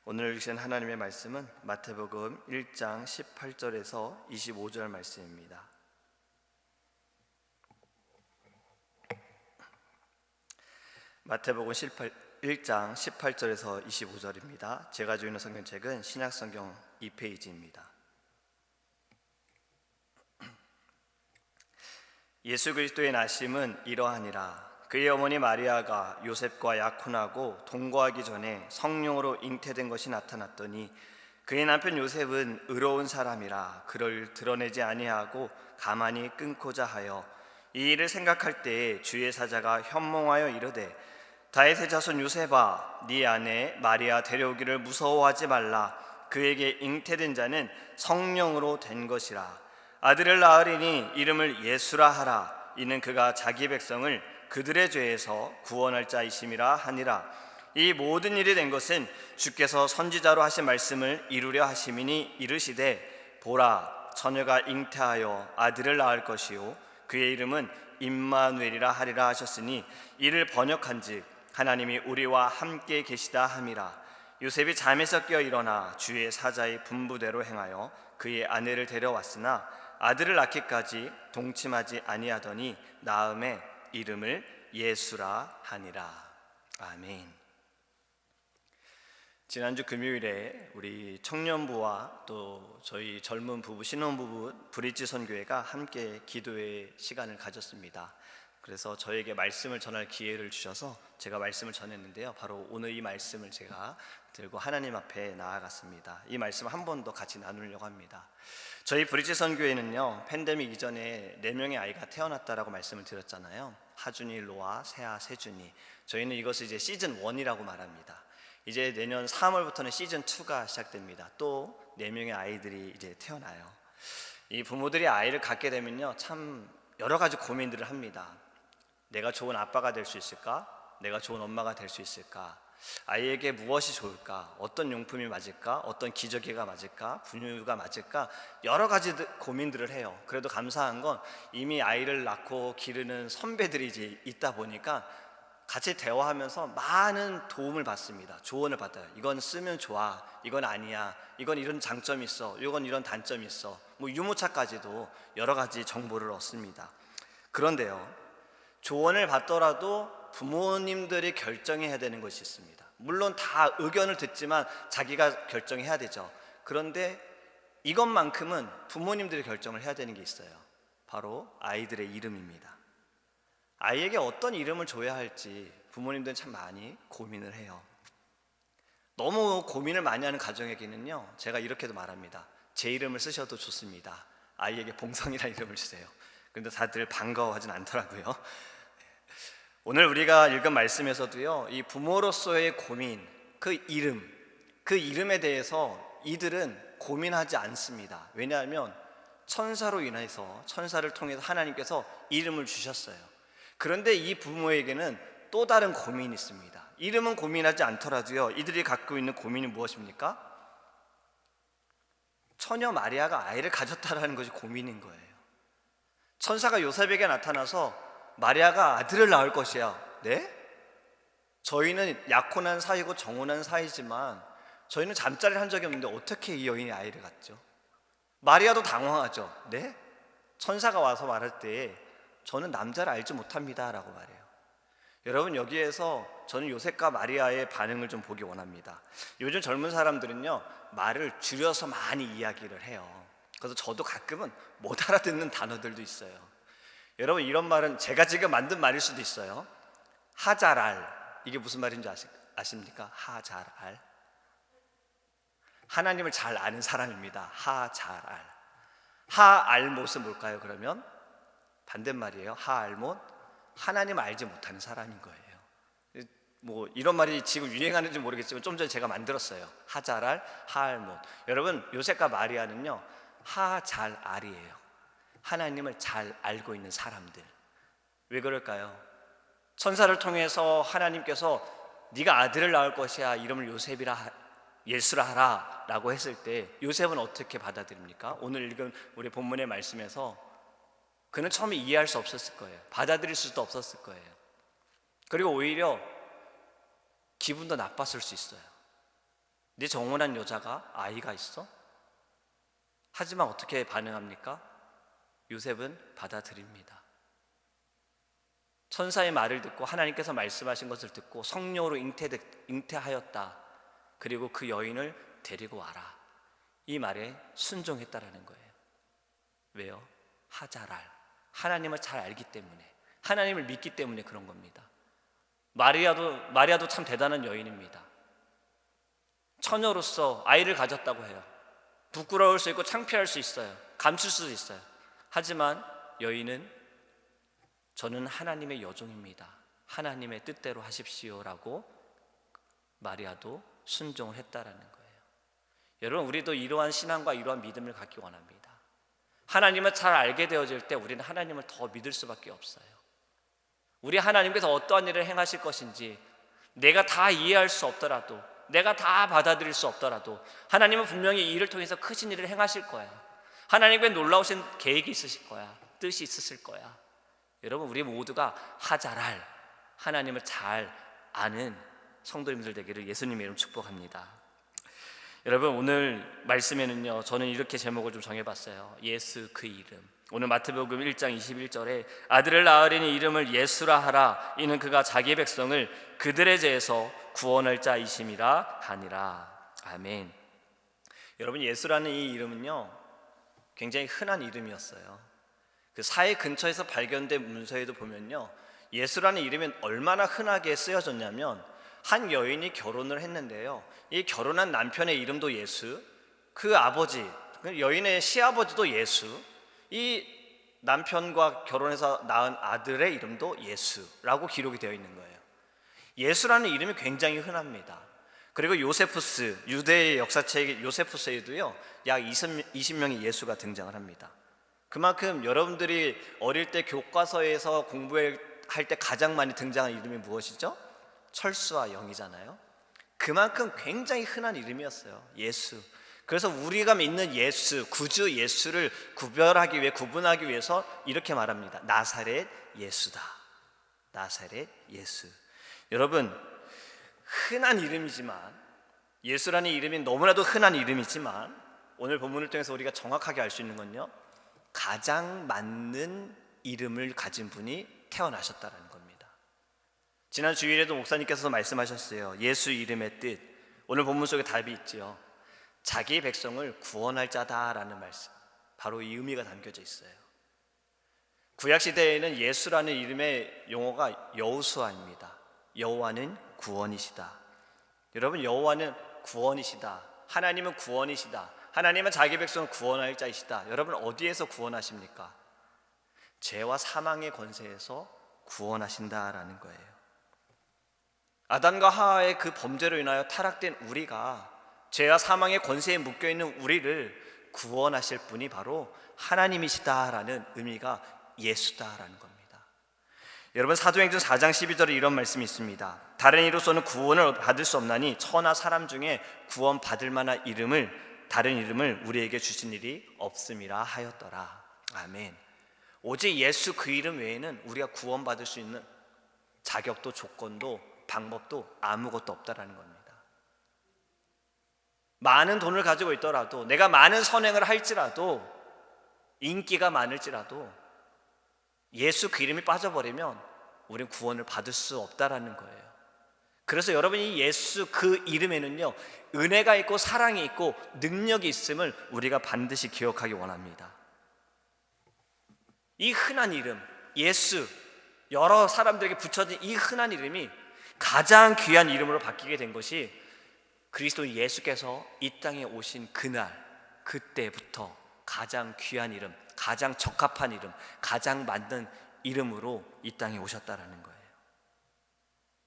오늘 읽으신 하나님의 말씀은 마태복음 1장 18절에서 25절 말씀입니다. 마태복음 1장 18절에서 25절입니다. 제가 가지고 있는 성경책은 신약성경 2페이지입니다. 예수 그리스도의 나심은 이러하니라. 그의 어머니 마리아가 요셉과 약혼하고 동거하기 전에 성령으로 잉태된 것이 나타났더니 그의 남편 요셉은 의로운 사람이라 그를 드러내지 아니하고 가만히 끊고자 하여 이 일을 생각할 때에 주의 사자가 현몽하여 이르되 다윗의 자손 요셉아, 네 아내 마리아 데려오기를 무서워하지 말라. 그에게 잉태된 자는 성령으로 된 것이라. 아들을 낳으리니 이름을 예수라 하라. 이는 그가 자기 백성을 그들의 죄에서 구원할 자이심이라 하니라. 이 모든 일이 된 것은 주께서 선지자로 하신 말씀을 이루려 하심이니 이르시되 보라, 처녀가 잉태하여 아들을 낳을 것이요 그의 이름은 임마누엘이라 하리라 하셨으니 이를 번역한즉 하나님이 우리와 함께 계시다 함이라. 요셉이 잠에서 깨어 일어나 주의 사자의 분부대로 행하여 그의 아내를 데려왔으나 아들을 낳기까지 동침하지 아니하더니 낳음에 이름을 예수라 하니라. 아멘. 지난주 금요일에 우리 청년부와 또 저희 젊은 부부, 신혼부부 브릿지 선교회가 함께 기도의 시간을 가졌습니다. 그래서 저에게 말씀을 전할 기회를 주셔서 제가 말씀을 전했는데요, 바로 오늘 이 말씀을 제가 들고 하나님 앞에 나아갔습니다. 이 말씀을 한 번 더 같이 나누려고 합니다. 저희 브릿지 선교회는요, 팬데믹 이전에 4명의 아이가 태어났다라고 말씀을 드렸잖아요. 하준이, 로아, 세아, 세준이. 저희는 이것을 이제 시즌 1이라고 말합니다. 이제 내년 3월부터는 시즌 2가 시작됩니다. 또 4명의 아이들이 이제 태어나요. 이 부모들이 아이를 갖게 되면요, 참 여러 가지 고민들을 합니다. 내가 좋은 아빠가 될 수 있을까? 내가 좋은 엄마가 될 수 있을까? 아이에게 무엇이 좋을까? 어떤 용품이 맞을까? 어떤 기저귀가 맞을까? 분유가 맞을까? 여러 가지 고민들을 해요. 그래도 감사한 건 이미 아이를 낳고 기르는 선배들이 이제 있다 보니까 같이 대화하면서 많은 도움을 받습니다. 조언을 받아요. 이건 쓰면 좋아, 이건 아니야, 이건 이런 장점이 있어, 이건 이런 단점이 있어, 뭐 유모차까지도 여러 가지 정보를 얻습니다. 그런데요, 조언을 받더라도 부모님들이 결정해야 되는 것이 있습니다. 물론 다 의견을 듣지만 자기가 결정해야 되죠. 그런데 이것만큼은 부모님들이 결정을 해야 되는 게 있어요. 바로 아이들의 이름입니다. 아이에게 어떤 이름을 줘야 할지 부모님들은 참 많이 고민을 해요. 너무 고민을 많이 하는 가정에게는요, 제가 이렇게도 말합니다. 제 이름을 쓰셔도 좋습니다. 아이에게 봉성이라는 이름을 주세요. 그런데 다들 반가워하진 않더라고요. 오늘 우리가 읽은 말씀에서도요, 이 부모로서의 고민, 그 이름에 대해서 이들은 고민하지 않습니다. 왜냐하면 천사로 인해서, 천사를 통해서 하나님께서 이름을 주셨어요. 그런데 이 부모에게는 또 다른 고민이 있습니다. 이름은 고민하지 않더라도요, 이들이 갖고 있는 고민이 무엇입니까? 처녀 마리아가 아이를 가졌다라는 것이 고민인 거예요. 천사가 요셉에게 나타나서 마리아가 아들을 낳을 것이야. 네? 저희는 약혼한 사이고 정혼한 사이지만 저희는 잠자리를 한 적이 없는데 어떻게 이 여인이 아이를 갖죠? 마리아도 당황하죠. 네? 천사가 와서 말할 때 저는 남자를 알지 못합니다 라고 말해요. 여러분, 여기에서 저는 요셉과 마리아의 반응을 좀 보기 원합니다. 요즘 젊은 사람들은요, 말을 줄여서 많이 이야기를 해요. 그래서 저도 가끔은 못 알아듣는 단어들도 있어요. 여러분, 이런 말은 제가 지금 만든 말일 수도 있어요. 하잘알, 이게 무슨 말인지 아십니까? 하잘알, 하나님을 잘 아는 사람입니다. 하잘알. 하알못은 뭘까요? 그러면 반대말이에요. 하알못, 하나님 알지 못하는 사람인 거예요. 뭐 이런 말이 지금 유행하는지 모르겠지만 좀 전에 제가 만들었어요. 하잘알, 하알못. 여러분, 요셉과 마리아는요, 하잘알이에요. 하나님을 잘 알고 있는 사람들. 왜 그럴까요? 천사를 통해서 하나님께서 네가 아들을 낳을 것이야, 이름을 예수라 하라 라고 했을 때 요셉은 어떻게 받아들입니까? 오늘 읽은 우리 본문의 말씀에서 그는 처음에 이해할 수 없었을 거예요. 받아들일 수도 없었을 거예요. 그리고 오히려 기분도 나빴을 수 있어요. 네 정혼한 여자가 아이가 있어? 하지만 어떻게 반응합니까? 요셉은 받아들입니다. 천사의 말을 듣고 하나님께서 말씀하신 것을 듣고 성녀로 잉태하였다. 그리고 그 여인을 데리고 와라. 이 말에 순종했다라는 거예요. 왜요? 하자랄. 하나님을 잘 알기 때문에, 하나님을 믿기 때문에 그런 겁니다. 마리아도 참 대단한 여인입니다. 처녀로서 아이를 가졌다고 해요. 부끄러울 수 있고 창피할 수 있어요. 감출 수도 있어요. 하지만 여인은 저는 하나님의 여종입니다. 하나님의 뜻대로 하십시오라고 마리아도 순종을 했다라는 거예요. 여러분, 우리도 이러한 신앙과 이러한 믿음을 갖기 원합니다. 하나님을 잘 알게 되어질 때 우리는 하나님을 더 믿을 수밖에 없어요. 우리 하나님께서 어떠한 일을 행하실 것인지 내가 다 이해할 수 없더라도, 내가 다 받아들일 수 없더라도 하나님은 분명히 이 일을 통해서 크신 일을 행하실 거야. 하나님께 놀라우신 계획이 있으실 거야. 뜻이 있으실 거야. 여러분, 우리 모두가 하자랄 하나님을 잘 아는 성도님들 되기를 예수님의 이름 축복합니다. 여러분, 오늘 말씀에는요, 저는 이렇게 제목을 좀 정해봤어요. 예수 그 이름. 오늘 마태복음 1장 21절에 아들을 낳으리니 이름을 예수라 하라. 이는 그가 자기 백성을 그들의 죄에서 구원할 자이심이라 하니라. 아멘. 여러분, 예수라는 이 이름은요 굉장히 흔한 이름이었어요. 그 사회 근처에서 발견된 문서에도 보면요, 예수라는 이름이 얼마나 흔하게 쓰여졌냐면 한 여인이 결혼을 했는데요, 이 결혼한 남편의 이름도 예수, 그 아버지, 여인의 시아버지도 예수, 이 남편과 결혼해서 낳은 아들의 이름도 예수라고 기록이 되어 있는 거예요. 예수라는 이름이 굉장히 흔합니다. 그리고 요세푸스, 유대의 역사책 요세푸스에도요 약 20명의 예수가 등장을 합니다. 그만큼 여러분들이 어릴 때 교과서에서 공부할 때 가장 많이 등장하는 이름이 무엇이죠? 철수와 영이잖아요. 그만큼 굉장히 흔한 이름이었어요, 예수. 그래서 우리가 믿는 예수, 구주 예수를 구분하기 위해서 이렇게 말합니다. 나사렛 예수다. 나사렛 예수. 여러분, 흔한 이름이지만, 예수라는 이름이 너무나도 흔한 이름이지만, 오늘 본문을 통해서 우리가 정확하게 알 수 있는 건요, 가장 맞는 이름을 가진 분이 태어나셨다는 겁니다. 지난 주일에도 목사님께서 말씀하셨어요. 예수 이름의 뜻. 오늘 본문 속에 답이 있지요. 자기 백성을 구원할 자다라는 말씀. 바로 이 의미가 담겨져 있어요. 구약시대에는 예수라는 이름의 용어가 여호수아입니다. 여호와는 구원이시다. 여러분, 여호와는 구원이시다. 하나님은 구원이시다. 하나님은 자기 백성을 구원할 자이시다. 여러분, 어디에서 구원하십니까? 죄와 사망의 권세에서 구원하신다라는 거예요. 아담과 하와의 그 범죄로 인하여 타락된 우리가, 죄와 사망의 권세에 묶여있는 우리를 구원하실 분이 바로 하나님이시다라는 의미가 예수다라는 겁니다. 여러분, 사도행전 4장 12절에 이런 말씀이 있습니다. 다른 이로서는 구원을 받을 수 없나니 천하 사람 중에 구원 받을 만한 다른 이름을 우리에게 주신 일이 없음이라 하였더라. 아멘. 오직 예수 그 이름 외에는 우리가 구원받을 수 있는 자격도 조건도 방법도 아무것도 없다라는 겁니다. 많은 돈을 가지고 있더라도, 내가 많은 선행을 할지라도, 인기가 많을지라도 예수 그 이름이 빠져버리면 우리는 구원을 받을 수 없다라는 거예요. 그래서 여러분이 예수 그 이름에는요 은혜가 있고 사랑이 있고 능력이 있음을 우리가 반드시 기억하기 원합니다. 이 흔한 이름 예수, 여러 사람들에게 붙여진 이 흔한 이름이 가장 귀한 이름으로 바뀌게 된 것이 그리스도 예수께서 이 땅에 오신 그때부터 가장 귀한 이름, 가장 적합한 이름, 가장 맞는 이름으로 이 땅에 오셨다라는 거예요.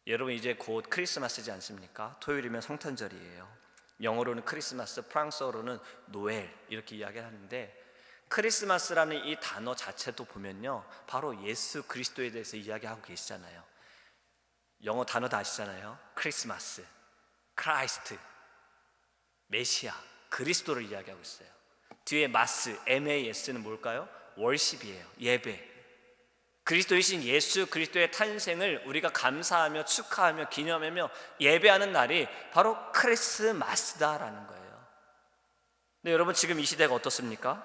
여러분, 이제 곧 크리스마스지 않습니까? 토요일이면 성탄절이에요. 영어로는 크리스마스, 프랑스어로는 노엘 이렇게 이야기하는데, 크리스마스라는 이 단어 자체도 보면요 바로 예수 그리스도에 대해서 이야기하고 계시잖아요. 영어 단어 다 아시잖아요. 크리스마스, 크라이스트, 메시아, 그리스도를 이야기하고 있어요. 뒤에 마스, MAS는 뭘까요? 월십이에요. 예배. 그리스도이신 예수 그리스도의 탄생을 우리가 감사하며 축하하며 기념하며 예배하는 날이 바로 크리스마스다라는 거예요. 근데 여러분, 지금 이 시대가 어떻습니까?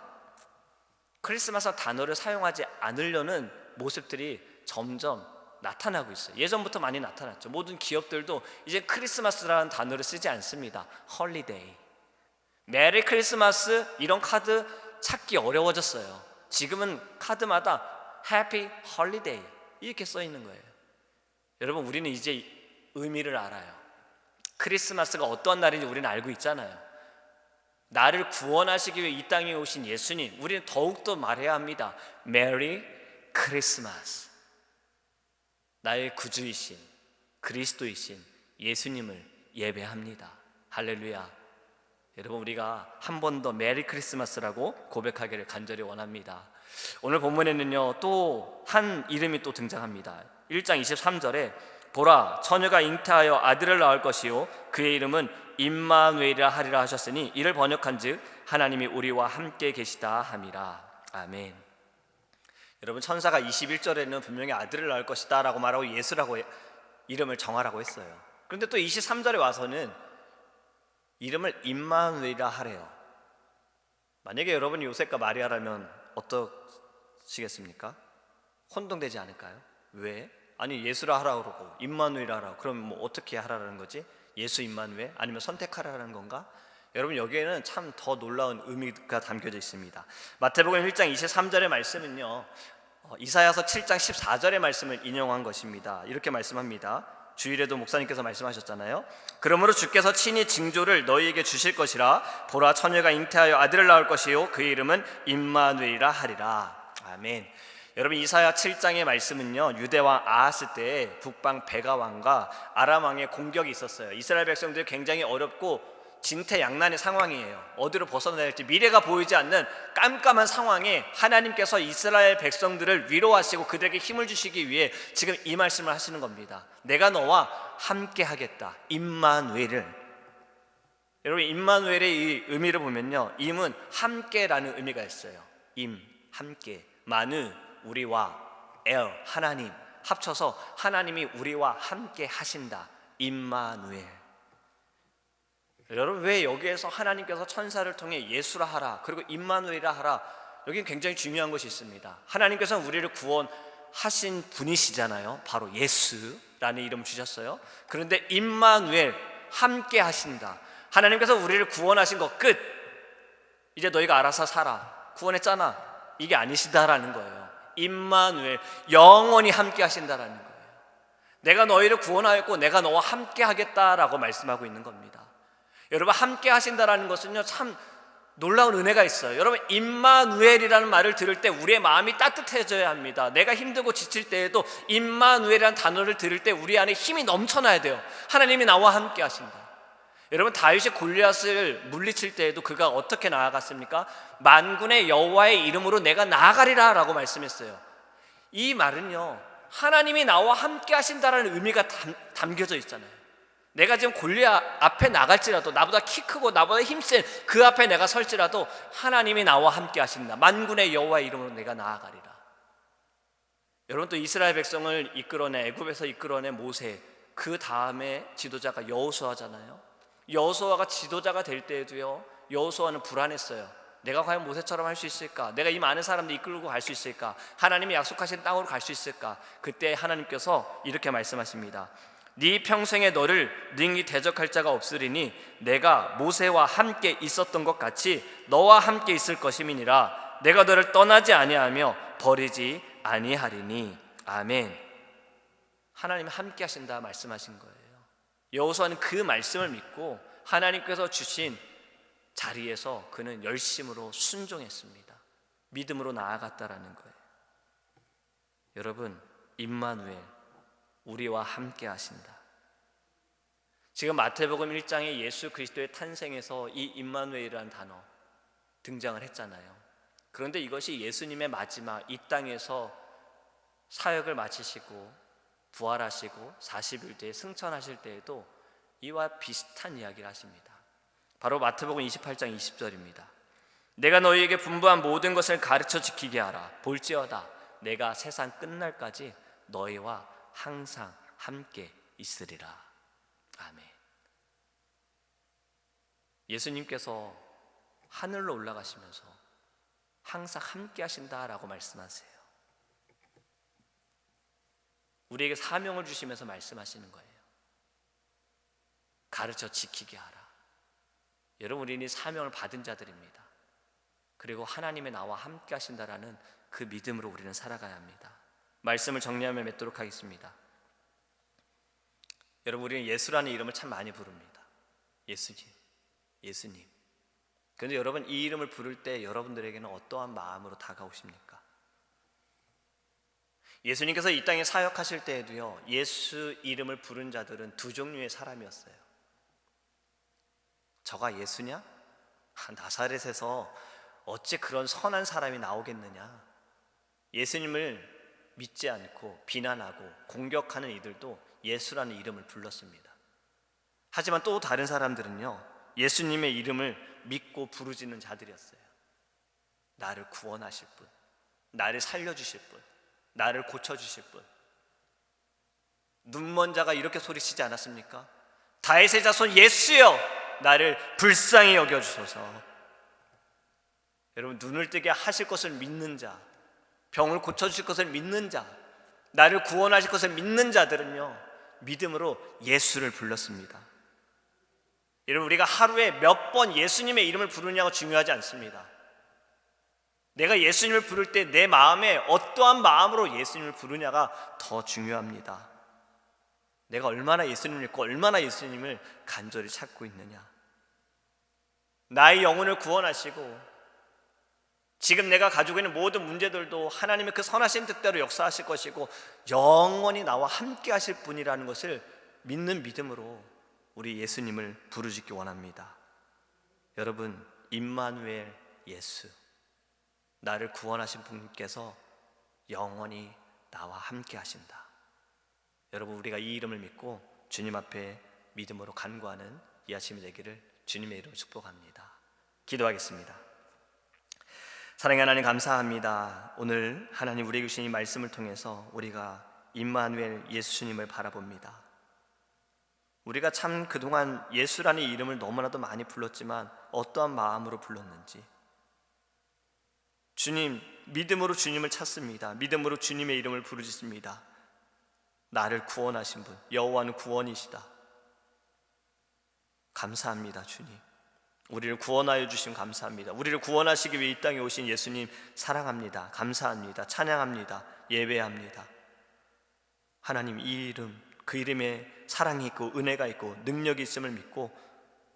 크리스마스 단어를 사용하지 않으려는 모습들이 점점 나타나고 있어요. 예전부터 많이 나타났죠. 모든 기업들도 이제 크리스마스라는 단어를 쓰지 않습니다. 홀리데이, 메리 크리스마스 이런 카드 찾기 어려워졌어요. 지금은 카드마다 해피 홀리데이 이렇게 써 있는 거예요. 여러분, 우리는 이제 의미를 알아요. 크리스마스가 어떤 날인지 우리는 알고 있잖아요. 나를 구원하시기 위해 이 땅에 오신 예수님, 우리는 더욱더 말해야 합니다. 메리 크리스마스. 나의 구주이신 그리스도이신 예수님을 예배합니다. 할렐루야. 여러분, 우리가 한 번 더 메리 크리스마스라고 고백하기를 간절히 원합니다. 오늘 본문에는요, 또 한 이름이 또 등장합니다. 1장 23절에 보라, 처녀가 잉태하여 아들을 낳을 것이요 그의 이름은 임마누엘이라 하리라 하셨으니 이를 번역한즉 하나님이 우리와 함께 계시다 함이라. 아멘. 여러분, 천사가 21절에는 분명히 아들을 낳을 것이다 라고 말하고 예수라고 이름을 정하라고 했어요. 그런데 또 23절에 와서는 이름을 임마누엘이라 하래요. 만약에 여러분이 요셉과 마리아라면 어떠시겠습니까? 혼동되지 않을까요? 왜? 아니, 예수라 하라고 그러고 임마누엘이라 하라고, 그럼 뭐 어떻게 하라는 거지? 예수 임마누엘? 아니면 선택하라는 건가? 여러분, 여기에는 참 더 놀라운 의미가 담겨져 있습니다. 마태복음 1장 23절의 말씀은요, 이사야서 7장 14절의 말씀을 인용한 것입니다. 이렇게 말씀합니다. 주일에도 목사님께서 말씀하셨잖아요. 그러므로 주께서 친히 징조를 너희에게 주실 것이라. 보라, 처녀가 잉태하여 아들을 낳을 것이요 그의 이름은 임마누엘이라 하리라. 아멘. 여러분, 이사야 7장의 말씀은요, 유대왕 아하스 때 북방 베가 왕과 아람 왕의 공격이 있었어요. 이스라엘 백성들이 굉장히 어렵고 진퇴양난의 상황이에요. 어디로 벗어나야 할지 미래가 보이지 않는 깜깜한 상황에 하나님께서 이스라엘 백성들을 위로하시고 그들에게 힘을 주시기 위해 지금 이 말씀을 하시는 겁니다. 내가 너와 함께 하겠다. 임마누엘을. 여러분, 임마누엘의 이 의미를 보면요, 임은 함께라는 의미가 있어요. 임, 함께. 마누, 우리와. 엘, 하나님. 합쳐서 하나님이 우리와 함께 하신다. 임마누엘. 여러분, 왜 여기에서 하나님께서 천사를 통해 예수라 하라 그리고 임마누엘이라 하라, 여기는 굉장히 중요한 것이 있습니다. 하나님께서는 우리를 구원하신 분이시잖아요. 바로 예수라는 이름을 주셨어요. 그런데 임마누엘, 함께 하신다. 하나님께서 우리를 구원하신 거 끝, 이제 너희가 알아서 살아, 구원했잖아, 이게 아니시다라는 거예요. 임마누엘, 영원히 함께 하신다라는 거예요. 내가 너희를 구원하였고 내가 너와 함께 하겠다라고 말씀하고 있는 겁니다. 여러분, 함께 하신다라는 것은요, 참 놀라운 은혜가 있어요. 여러분, 임마누엘이라는 말을 들을 때 우리의 마음이 따뜻해져야 합니다. 내가 힘들고 지칠 때에도 임마누엘이라는 단어를 들을 때 우리 안에 힘이 넘쳐나야 돼요. 하나님이 나와 함께 하신다. 여러분, 다윗이 골리앗을 물리칠 때에도 그가 어떻게 나아갔습니까? 만군의 여호와의 이름으로 내가 나아가리라 라고 말씀했어요. 이 말은요, 하나님이 나와 함께 하신다라는 의미가 담겨져 있잖아요. 내가 지금 골리앗 앞에 나갈지라도, 나보다 키 크고 나보다 힘센 그 앞에 내가 설지라도 하나님이 나와 함께 하신다. 만군의 여호와의 이름으로 내가 나아가리라. 여러분, 또 이스라엘 백성을 이끌어내 애굽에서 이끌어낸 모세, 그 다음에 지도자가 여호수아잖아요. 여호수아가 지도자가 될 때에도요, 여호수아는 불안했어요. 내가 과연 모세처럼 할 수 있을까? 내가 이 많은 사람들 이끌고 갈 수 있을까? 하나님이 약속하신 땅으로 갈 수 있을까? 그때 하나님께서 이렇게 말씀하십니다. 네 평생에 너를 능히 대적할 자가 없으리니 내가 모세와 함께 있었던 것 같이 너와 함께 있을 것임이니라. 내가 너를 떠나지 아니하며 버리지 아니하리니. 아멘. 하나님이 함께 하신다 말씀하신 거예요. 여호수아는 그 말씀을 믿고 하나님께서 주신 자리에서 그는 열심으로 순종했습니다. 믿음으로 나아갔다라는 거예요. 여러분, 임마누엘, 우리와 함께 하신다. 지금 마태복음 1장에 예수 그리스도의 탄생에서 이 임마누엘이라는 단어 등장을 했잖아요. 그런데 이것이 예수님의 마지막 이 땅에서 사역을 마치시고 부활하시고 40일 뒤에 승천하실 때에도 이와 비슷한 이야기를 하십니다. 바로 마태복음 28장 20절입니다. 내가 너희에게 분부한 모든 것을 가르쳐 지키게 하라. 볼지어다 내가 세상 끝날까지 너희와 항상 함께 있으리라. 아멘. 예수님께서 하늘로 올라가시면서 항상 함께 하신다라고 말씀하세요. 우리에게 사명을 주시면서 말씀하시는 거예요. 가르쳐 지키게 하라. 여러분, 우리는 사명을 받은 자들입니다. 그리고 하나님의 나와 함께 하신다라는 그 믿음으로 우리는 살아가야 합니다. 말씀을 정리하며 맺도록 하겠습니다. 여러분, 우리는 예수라는 이름을 참 많이 부릅니다. 예수님, 예수님. 그런데 여러분, 이 이름을 부를 때 여러분들에게는 어떠한 마음으로 다가오십니까? 예수님께서 이 땅에 사역하실 때에도요, 예수 이름을 부른 자들은 두 종류의 사람이었어요. 저가 예수냐? 나사렛에서 어찌 그런 선한 사람이 나오겠느냐? 예수님을 믿지 않고 비난하고 공격하는 이들도 예수라는 이름을 불렀습니다. 하지만 또 다른 사람들은요, 예수님의 이름을 믿고 부르짖는 자들이었어요. 나를 구원하실 분, 나를 살려주실 분, 나를 고쳐주실 분. 눈먼 자가 이렇게 소리치지 않았습니까? 다윗의 자손 예수여, 나를 불쌍히 여겨주소서. 여러분, 눈을 뜨게 하실 것을 믿는 자, 병을 고쳐주실 것을 믿는 자, 나를 구원하실 것을 믿는 자들은요, 믿음으로 예수를 불렀습니다. 여러분, 우리가 하루에 몇 번 예수님의 이름을 부르냐가 중요하지 않습니다. 내가 예수님을 부를 때 내 마음에 어떠한 마음으로 예수님을 부르냐가 더 중요합니다. 내가 얼마나 예수님을 믿고 얼마나 예수님을 간절히 찾고 있느냐. 나의 영혼을 구원하시고 지금 내가 가지고 있는 모든 문제들도 하나님의 그 선하신 뜻대로 역사하실 것이고 영원히 나와 함께 하실 분이라는 것을 믿는 믿음으로 우리 예수님을 부르짖기 원합니다. 여러분, 임마누엘 예수, 나를 구원하신 분께서 영원히 나와 함께 하신다. 여러분, 우리가 이 이름을 믿고 주님 앞에 믿음으로 간구하는 이 아침이 되기를 주님의 이름으로 축복합니다. 기도하겠습니다. 사랑의 하나님, 감사합니다. 오늘 하나님 우리에게 주신 이 말씀을 통해서 우리가 임마누엘 예수님을 바라봅니다. 우리가 참 그동안 예수라는 이름을 너무나도 많이 불렀지만 어떠한 마음으로 불렀는지, 주님, 믿음으로 주님을 찾습니다. 믿음으로 주님의 이름을 부르짖습니다. 나를 구원하신 분, 여호와는 구원이시다. 감사합니다. 주님, 우리를 구원하여 주심 감사합니다. 우리를 구원하시기 위해 이 땅에 오신 예수님 사랑합니다. 감사합니다. 찬양합니다. 예배합니다. 하나님, 이 이름, 그 이름에 사랑이 있고 은혜가 있고 능력이 있음을 믿고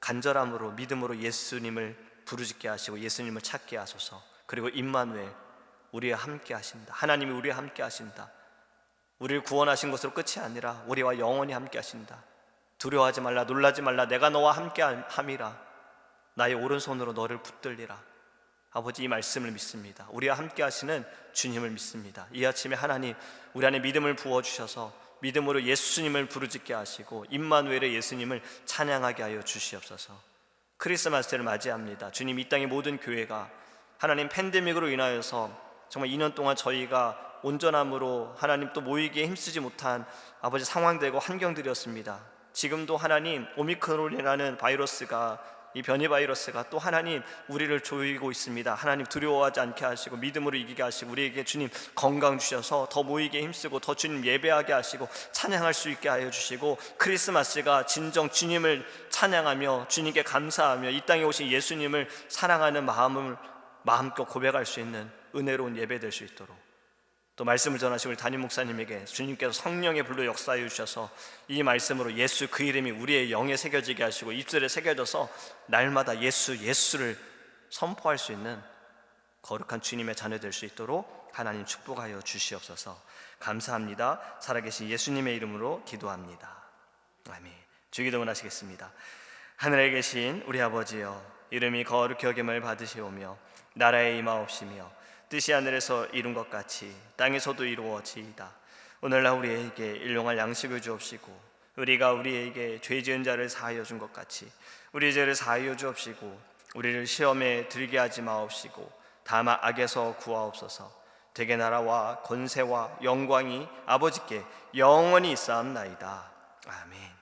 간절함으로 믿음으로 예수님을 부르짖게 하시고 예수님을 찾게 하소서. 그리고 임마누엘, 우리와 함께 하신다. 하나님이 우리와 함께 하신다. 우리를 구원하신 것으로 끝이 아니라 우리와 영원히 함께 하신다. 두려워하지 말라, 놀라지 말라, 내가 너와 함께 함이라. 나의 오른손으로 너를 붙들리라. 아버지, 이 말씀을 믿습니다. 우리와 함께 하시는 주님을 믿습니다. 이 아침에 하나님, 우리 안에 믿음을 부어주셔서 믿음으로 예수님을 부르짖게 하시고 임마누엘의 예수님을 찬양하게 하여 주시옵소서. 크리스마스를 맞이합니다. 주님, 이 땅의 모든 교회가 하나님 팬데믹으로 인하여서 정말 2년 동안 저희가 온전함으로 하나님 또 모이기에 힘쓰지 못한 아버지 상황들과 환경들이었습니다. 지금도 하나님 오미크론이라는 바이러스가, 이 변이 바이러스가 또 하나님 우리를 조이고 있습니다. 하나님 두려워하지 않게 하시고 믿음으로 이기게 하시고 우리에게 주님 건강 주셔서 더 모이게 힘쓰고 더 주님 예배하게 하시고 찬양할 수 있게 하여 주시고 크리스마스가 진정 주님을 찬양하며 주님께 감사하며 이 땅에 오신 예수님을 사랑하는 마음을 마음껏 고백할 수 있는 은혜로운 예배 될 수 있도록, 또 말씀을 전하시고 우리 담임 목사님에게 주님께서 성령의 불로 역사해 주셔서 이 말씀으로 예수 그 이름이 우리의 영에 새겨지게 하시고 입술에 새겨져서 날마다 예수 예수를 선포할 수 있는 거룩한 주님의 자녀 될 수 있도록 하나님 축복하여 주시옵소서. 감사합니다. 살아계신 예수님의 이름으로 기도합니다. 아멘. 주기도문 하시겠습니다. 하늘에 계신 우리 아버지여, 이름이 거룩히 여김을 받으시오며 나라의 임하옵시며 뜻이 하늘에서 이룬 것 같이 땅에서도 이루어지이다. 오늘날 우리에게 일용할 양식을 주옵시고 우리가 우리에게 죄 지은 자를 사하여 준 것 같이 우리 죄를 사하여 주옵시고 우리를 시험에 들게 하지 마옵시고 다만 악에서 구하옵소서. 대개 나라와 권세와 영광이 아버지께 영원히 있사옵나이다. 아멘.